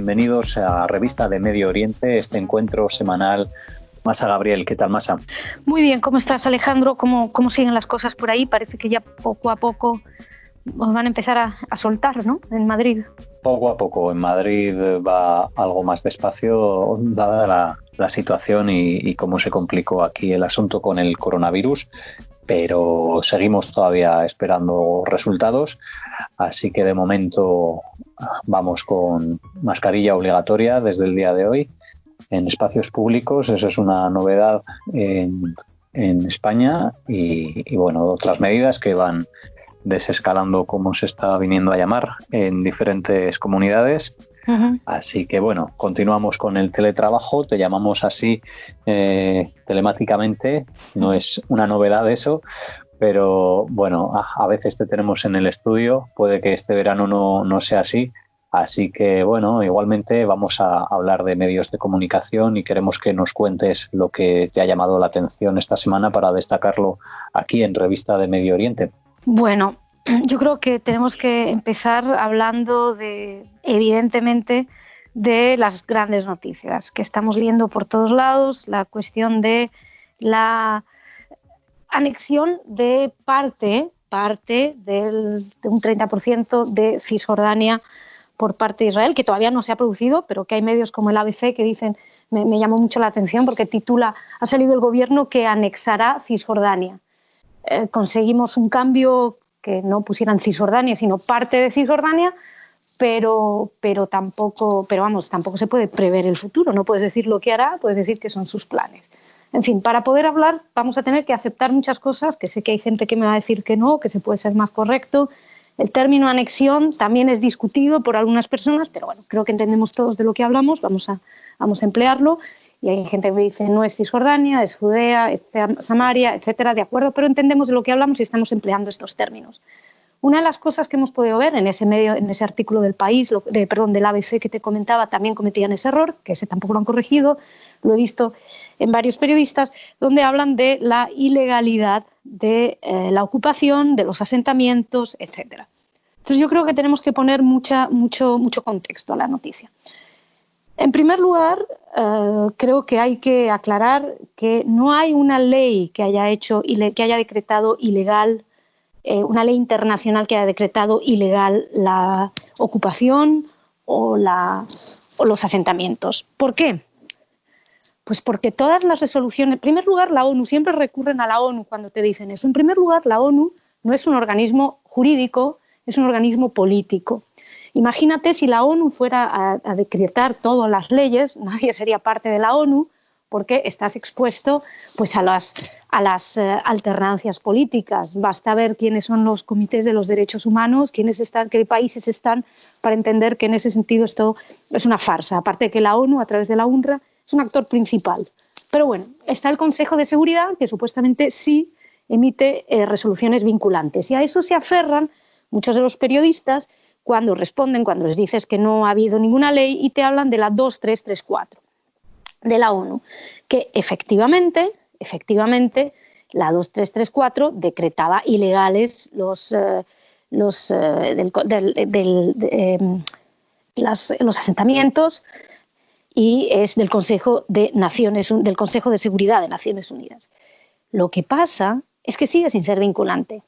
bienvenidos a Revista de Medio Oriente, este encuentro semanal. Masa Gabriel, ¿qué tal, Masa? Muy bien, ¿cómo estás, Alejandro? ¿Cómo siguen las cosas por ahí? Parece que ya poco a poco os van a empezar a soltar, ¿no?, en Madrid. Poco a poco, en Madrid va algo más despacio, dada la situación y cómo se complicó aquí el asunto con el coronavirus, pero seguimos todavía esperando resultados, así que de momento vamos con mascarilla obligatoria desde el día de hoy en espacios públicos. Eso es una novedad en España y bueno, otras medidas que van desescalando, como se está viniendo a llamar, en diferentes comunidades. Uh-huh. Así que bueno, continuamos con el teletrabajo, te llamamos así telemáticamente, no es una novedad eso, pero bueno, a veces te tenemos en el estudio, puede que este verano no sea así. Así que, bueno, igualmente vamos a hablar de medios de comunicación y queremos que nos cuentes lo que te ha llamado la atención esta semana para destacarlo aquí en Revista de Medio Oriente. Bueno, yo creo que tenemos que empezar hablando evidentemente, de las grandes noticias que estamos viendo por todos lados, la cuestión de la anexión de parte de un 30% de Cisjordania por parte de Israel, que todavía no se ha producido, pero que hay medios como el ABC que dicen, me llamó mucho la atención porque titula, ha salido el gobierno que anexará Cisjordania. Conseguimos un cambio que no pusieran Cisjordania, sino parte de Cisjordania, pero tampoco se puede prever el futuro, no puedes decir lo que hará, puedes decir que son sus planes. En fin, para poder hablar vamos a tener que aceptar muchas cosas, que sé que hay gente que me va a decir que no, que se puede ser más correcto. El término anexión también es discutido por algunas personas, pero bueno, creo que entendemos todos de lo que hablamos, vamos a emplearlo. Y hay gente que me dice no es Cisjordania, es Judea, es Samaria, etcétera, de acuerdo, pero entendemos de lo que hablamos y estamos empleando estos términos. Una de las cosas que hemos podido ver en ese artículo del País, del ABC que te comentaba, también cometían ese error, que ese tampoco lo han corregido, lo he visto en varios periodistas, donde hablan de la ilegalidad de la ocupación, de los asentamientos, etcétera. Entonces yo creo que tenemos que poner mucho contexto a la noticia. En primer lugar, creo que hay que aclarar que no hay una ley que haya decretado ilegal, una ley internacional que haya decretado ilegal la ocupación o los asentamientos. ¿Por qué? Pues porque todas las resoluciones, en primer lugar la ONU, siempre recurren a la ONU cuando te dicen eso. En primer lugar, la ONU no es un organismo jurídico, es un organismo político. Imagínate si la ONU fuera a decretar todas las leyes, nadie sería parte de la ONU porque estás expuesto pues, a las alternancias políticas. Basta ver quiénes son los comités de los derechos humanos, qué países están, para entender que en ese sentido esto es una farsa. Aparte de que la ONU, a través de la UNRWA, es un actor principal. Pero bueno, está el Consejo de Seguridad, que supuestamente sí emite resoluciones vinculantes. Y a eso se aferran muchos de los periodistas cuando responden, cuando les dices que no ha habido ninguna ley y te hablan de la 2334 de la ONU, que efectivamente la 2334 decretaba ilegales los asentamientos y es del Consejo de Seguridad de Naciones Unidas. Lo que pasa es que sigue sin ser vinculante,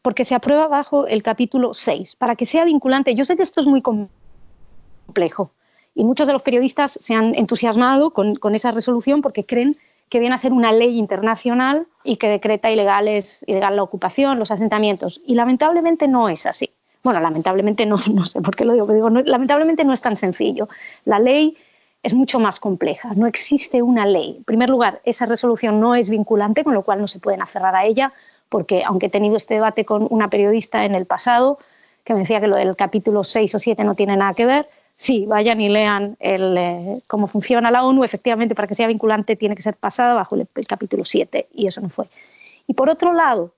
porque se aprueba bajo el capítulo 6. Para que sea vinculante, yo sé que esto es muy complejo y muchos de los periodistas se han entusiasmado con esa resolución porque creen que viene a ser una ley internacional y que decreta ilegal la ocupación, los asentamientos. Y lamentablemente no es así. Bueno, lamentablemente no sé por qué lo digo, pero digo, lamentablemente no es tan sencillo. La ley es mucho más compleja, no existe una ley. En primer lugar, esa resolución no es vinculante, con lo cual no se pueden aferrar a ella, porque aunque he tenido este debate con una periodista en el pasado, que me decía que lo del capítulo 6 o 7 no tiene nada que ver, sí, vayan y lean cómo funciona la ONU, efectivamente para que sea vinculante tiene que ser pasada bajo el capítulo 7, y eso no fue. Y por otro lado,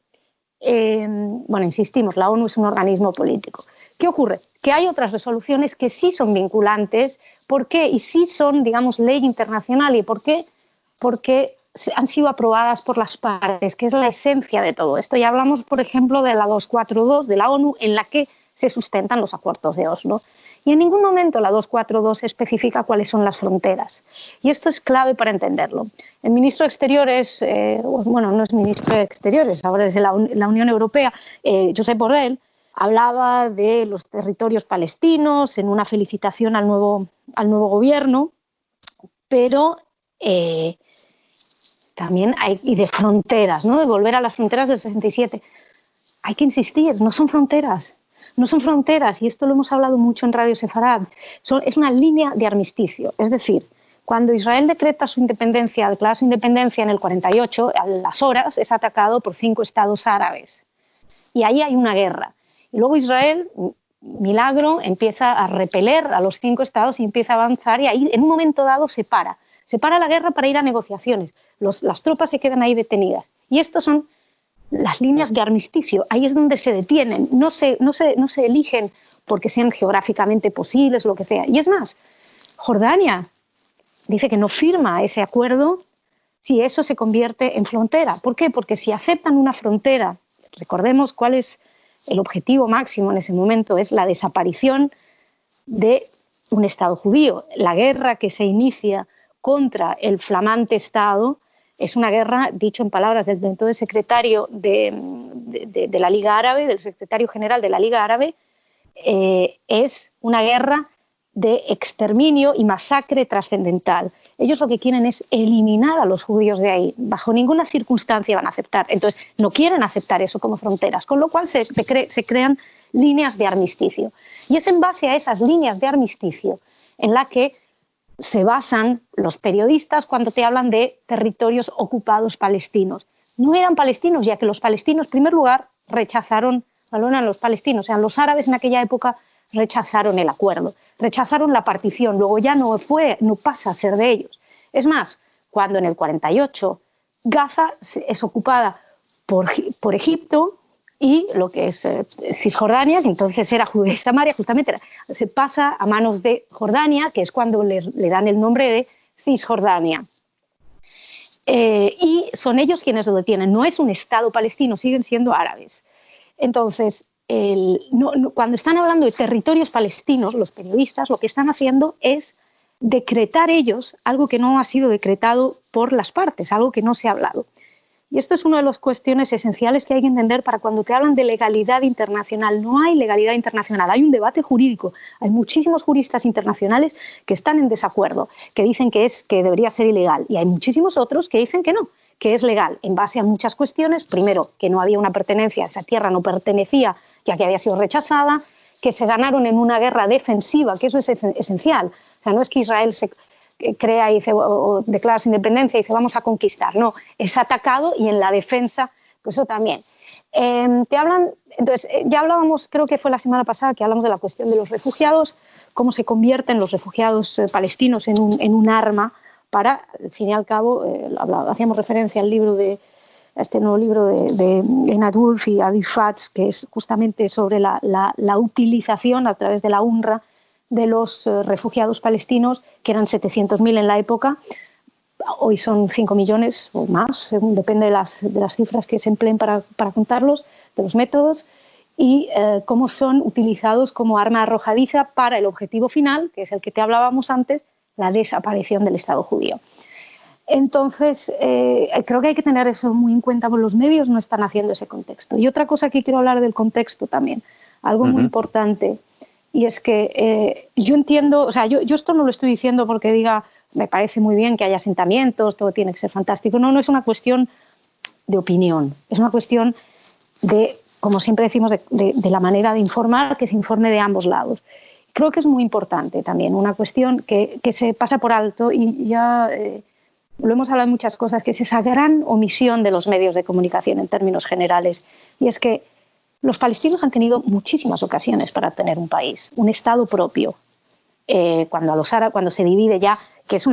insistimos, la ONU es un organismo político. ¿Qué ocurre? Que hay otras resoluciones que sí son vinculantes. ¿Por qué? Y sí son, digamos, ley internacional. ¿Y por qué? Porque han sido aprobadas por las partes, que es la esencia de todo esto. Ya hablamos, por ejemplo, de la 242 de la ONU, en la que se sustentan los acuerdos de Oslo. Y en ningún momento la 242 especifica cuáles son las fronteras. Y esto es clave para entenderlo. El ministro de Exteriores, bueno, no es ministro de Exteriores, ahora es de la Unión Europea, Josep Borrell, hablaba de los territorios palestinos en una felicitación al nuevo gobierno, pero también hay, y de fronteras, ¿no? De volver a las fronteras del 67. Hay que insistir, no son fronteras. No son fronteras, y esto lo hemos hablado mucho en Radio Sefarad, es una línea de armisticio. Es decir, cuando Israel declara su independencia en el 48, a las horas es atacado por 5 estados árabes. Y ahí hay una guerra. Y luego Israel, milagro, empieza a repeler a los 5 estados y empieza a avanzar, y ahí en un momento dado se para la guerra para ir a negociaciones. Las tropas se quedan ahí detenidas. Y estos son las líneas de armisticio, ahí es donde se detienen, no se eligen porque sean geográficamente posibles, lo que sea. Y es más, Jordania dice que no firma ese acuerdo si eso se convierte en frontera. ¿Por qué? Porque si aceptan una frontera, recordemos cuál es el objetivo máximo en ese momento, es la desaparición de un Estado judío. La guerra que se inicia contra el flamante Estado es una guerra, dicho en palabras del entonces secretario de la Liga Árabe, del secretario general de la Liga Árabe, es una guerra de exterminio y masacre trascendental. Ellos lo que quieren es eliminar a los judíos de ahí. Bajo ninguna circunstancia van a aceptar. Entonces, no quieren aceptar eso como fronteras, con lo cual se crean líneas de armisticio. Y es en base a esas líneas de armisticio en la que se basan los periodistas cuando te hablan de territorios ocupados palestinos. No eran palestinos, ya que los palestinos, en primer lugar, rechazaron, no eran los palestinos, o sea, los árabes en aquella época rechazaron el acuerdo, rechazaron la partición, luego ya no pasa a ser de ellos. Es más, cuando en el 48 Gaza es ocupada por Egipto, y lo que es Cisjordania, que entonces era Judea y Samaria, justamente se pasa a manos de Jordania, que es cuando le dan el nombre de Cisjordania. Y son ellos quienes lo detienen, no es un Estado palestino, siguen siendo árabes. Entonces, cuando están hablando de territorios palestinos, los periodistas lo que están haciendo es decretar ellos algo que no ha sido decretado por las partes, algo que no se ha hablado. Y esto es una de las cuestiones esenciales que hay que entender para cuando te hablan de legalidad internacional. No hay legalidad internacional, hay un debate jurídico. Hay muchísimos juristas internacionales que están en desacuerdo, que dicen que debería ser ilegal. Y hay muchísimos otros que dicen que no, que es legal, en base a muchas cuestiones. Primero, que no había una pertenencia, esa tierra no pertenecía, ya que había sido rechazada, que se ganaron en una guerra defensiva, que eso es esencial. O sea, no es que Israel se crea y dice, o declara su independencia y dice vamos a conquistar, no, es atacado y en la defensa, pues eso también. Entonces, ya hablábamos, creo que fue la semana pasada que hablamos de la cuestión de los refugiados, cómo se convierten los refugiados palestinos en un arma para, al fin y al cabo, hacíamos referencia al libro este nuevo libro de Einat Wolf y Adi Fatz, que es justamente sobre la utilización a través de la UNRWA de los refugiados palestinos, que eran 700.000 en la época. Hoy son 5 millones o más, según depende de las cifras que se empleen para contarlos, de los métodos, y cómo son utilizados como arma arrojadiza para el objetivo final, que es el que te hablábamos antes, la desaparición del Estado judío. Entonces, creo que hay que tener eso muy en cuenta, porque los medios no están haciendo ese contexto. Y otra cosa que quiero hablar del contexto también, algo muy importante, y es que yo entiendo, o sea, yo esto no lo estoy diciendo porque diga, me parece muy bien que haya asentamientos, todo tiene que ser fantástico. No es una cuestión de opinión, es una cuestión de, como siempre decimos, de la manera de informar, que se informe de ambos lados. Creo que es muy importante también, una cuestión que se pasa por alto y ya lo hemos hablado en muchas cosas, que es esa gran omisión de los medios de comunicación en términos generales, y es que los palestinos han tenido muchísimas ocasiones para tener un país, un Estado propio. Cuando se divide ya, que es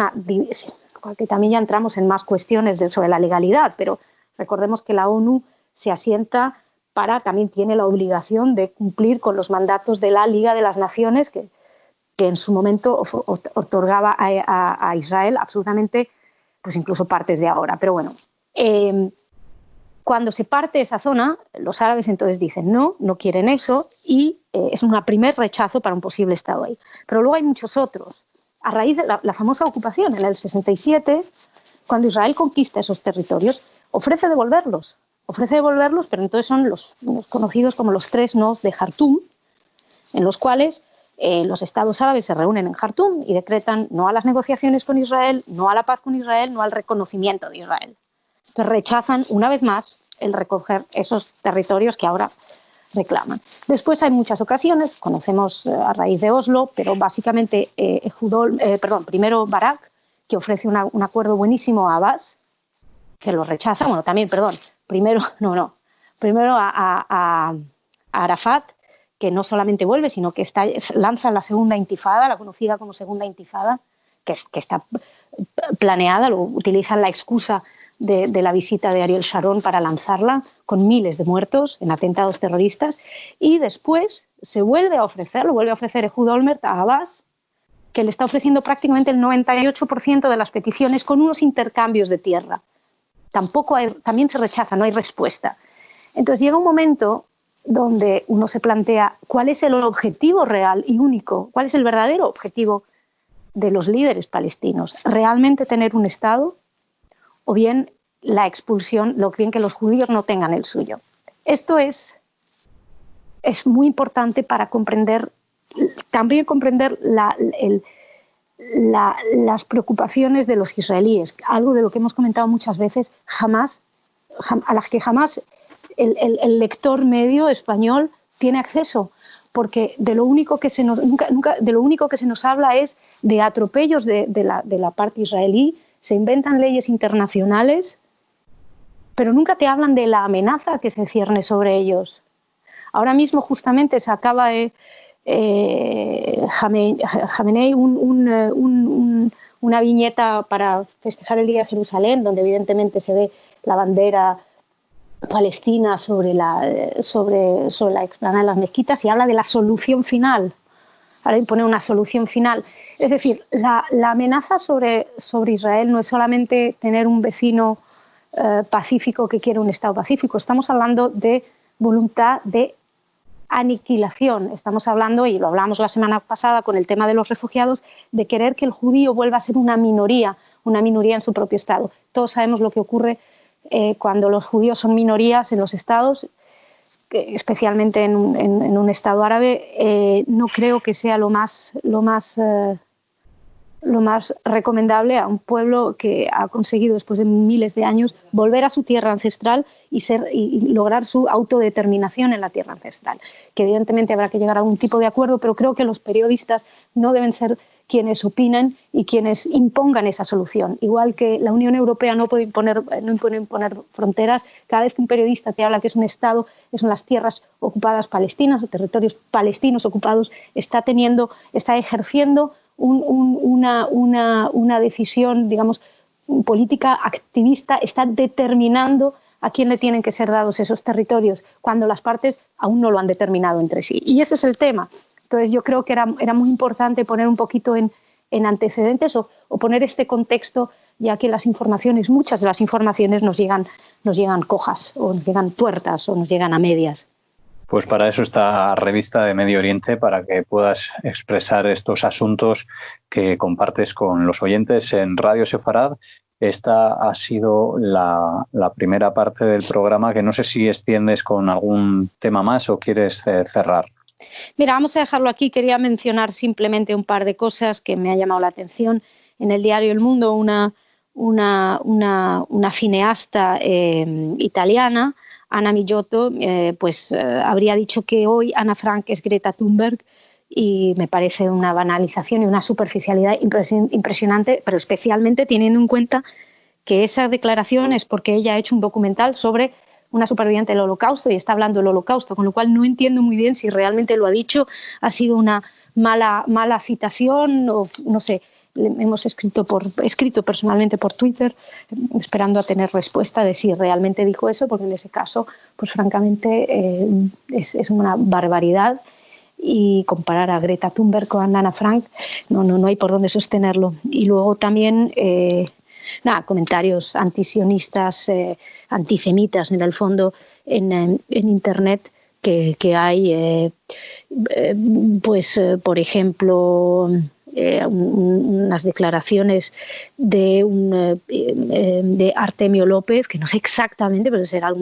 que también ya entramos en más cuestiones sobre la legalidad, pero recordemos que la ONU se asienta también tiene la obligación de cumplir con los mandatos de la Liga de las Naciones, que en su momento otorgaba a Israel absolutamente, pues incluso partes de ahora. Pero bueno, Cuando se parte esa zona, los árabes entonces dicen no, no quieren eso y es un primer rechazo para un posible Estado ahí. Pero luego hay muchos otros. A raíz de la famosa ocupación en el 67, cuando Israel conquista esos territorios, ofrece devolverlos, pero entonces son los conocidos como los 3 nos de Jartum, en los cuales los estados árabes se reúnen en Jartum y decretan no a las negociaciones con Israel, no a la paz con Israel, no al reconocimiento de Israel. Entonces rechazan una vez más el recoger esos territorios que ahora reclaman. Después hay muchas ocasiones, conocemos a raíz de Oslo, pero básicamente primero Barak, que ofrece un acuerdo buenísimo a Abbas, que lo rechaza, primero a Arafat, que no solamente vuelve, sino que lanza la segunda intifada, la conocida como segunda intifada, que está planeada, utilizan la excusa de la visita de Ariel Sharon para lanzarla, con miles de muertos en atentados terroristas, y después lo vuelve a ofrecer Ehud Olmert a Abbas, que le está ofreciendo prácticamente el 98% de las peticiones con unos intercambios de tierra. También se rechaza, no hay respuesta. Entonces llega un momento donde uno se plantea cuál es el objetivo real y único, cuál es el verdadero objetivo de los líderes palestinos. ¿Realmente tener un Estado? O bien la expulsión, bien que los judíos no tengan el suyo. Esto es muy importante para comprender las preocupaciones de los israelíes, algo de lo que hemos comentado muchas veces, a las que jamás el lector medio español tiene acceso, porque de lo único que se nos habla es de atropellos de la parte israelí. Se inventan leyes internacionales, pero nunca te hablan de la amenaza que se cierne sobre ellos. Ahora mismo justamente se acaba de Jamenei una viñeta para festejar el Día de Jerusalén, donde evidentemente se ve la bandera palestina sobre la explanada de las mezquitas, y habla de la solución final. Ahora impone una solución final. Es decir, la amenaza sobre Israel no es solamente tener un vecino pacífico que quiere un Estado pacífico. Estamos hablando de voluntad de aniquilación. Estamos hablando, y lo hablamos la semana pasada con el tema de los refugiados, de querer que el judío vuelva a ser una minoría en su propio Estado. Todos sabemos lo que ocurre cuando los judíos son minorías en los Estados, especialmente en un Estado árabe. No creo que sea lo más recomendable a un pueblo que ha conseguido después de miles de años volver a su tierra ancestral y lograr su autodeterminación en la tierra ancestral, que evidentemente habrá que llegar a algún tipo de acuerdo, pero creo que los periodistas no deben ser quienes opinen y quienes impongan esa solución. Igual que la Unión Europea no puede imponer fronteras, cada vez que un periodista te habla que es un Estado, son las tierras ocupadas palestinas o territorios palestinos ocupados, está ejerciendo una decisión, digamos, política activista, está determinando a quién le tienen que ser dados esos territorios, cuando las partes aún no lo han determinado entre sí. Y ese es el tema. Entonces yo creo que era muy importante poner un poquito en antecedentes o poner este contexto, ya que muchas de las informaciones nos llegan cojas, o nos llegan tuertas, o nos llegan a medias. Pues para eso esta revista de Medio Oriente, para que puedas expresar estos asuntos que compartes con los oyentes en Radio Sefarad. Esta ha sido la primera parte del programa, que no sé si extiendes con algún tema más o quieres cerrar. Mira, vamos a dejarlo aquí. Quería mencionar simplemente un par de cosas que me ha llamado la atención. En el diario El Mundo, una cineasta italiana, Anna Migliotto, habría dicho que hoy Ana Frank es Greta Thunberg, y me parece una banalización y una superficialidad impresionante, pero especialmente teniendo en cuenta que esa declaración es porque ella ha hecho un documental sobre una superviviente del Holocausto y está hablando del Holocausto, con lo cual no entiendo muy bien si realmente lo ha dicho, ha sido una mala citación o no sé. Hemos escrito personalmente por Twitter, esperando a tener respuesta de si realmente dijo eso, porque en ese caso, pues francamente, es una barbaridad, y comparar a Greta Thunberg con Ana Frank no hay por dónde sostenerlo. Y luego también comentarios antisionistas, antisemitas en el fondo en Internet que hay, por ejemplo, unas declaraciones de Artemio López, que no sé exactamente, pero será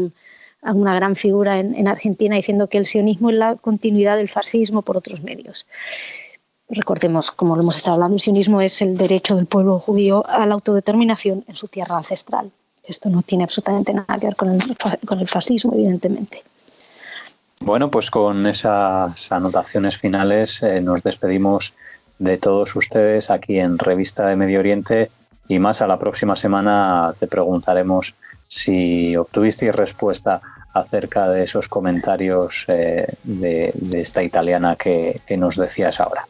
alguna gran figura en Argentina, diciendo que el sionismo es la continuidad del fascismo por otros medios. Recordemos, como lo hemos estado hablando, el sionismo es el derecho del pueblo judío a la autodeterminación en su tierra ancestral. Esto no tiene absolutamente nada que ver con el fascismo, evidentemente. Bueno, pues con esas anotaciones finales nos despedimos de todos ustedes aquí en Revista de Medio Oriente, y más a la próxima semana te preguntaremos si obtuvisteis respuesta acerca de esos comentarios de esta italiana que nos decías ahora.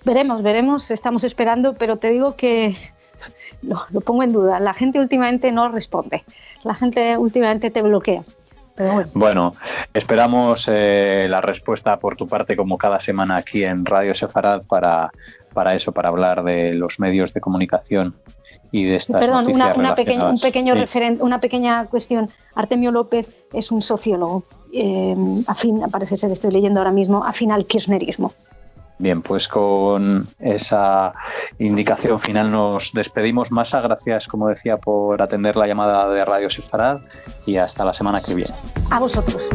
Veremos, estamos esperando, pero te digo que lo pongo en duda. La gente últimamente no responde, la gente últimamente te bloquea. Bueno, esperamos la respuesta por tu parte, como cada semana aquí en Radio Sefarad, para hablar de los medios de comunicación y de estas noticias relacionadas. Una pequeña cuestión. Artemio López es un sociólogo, parece ser, estoy leyendo ahora mismo, afín al kirchnerismo. Bien, pues con esa indicación final nos despedimos. Masa, gracias, como decía, por atender la llamada de Radio Sefarad, y hasta la semana que viene. A vosotros.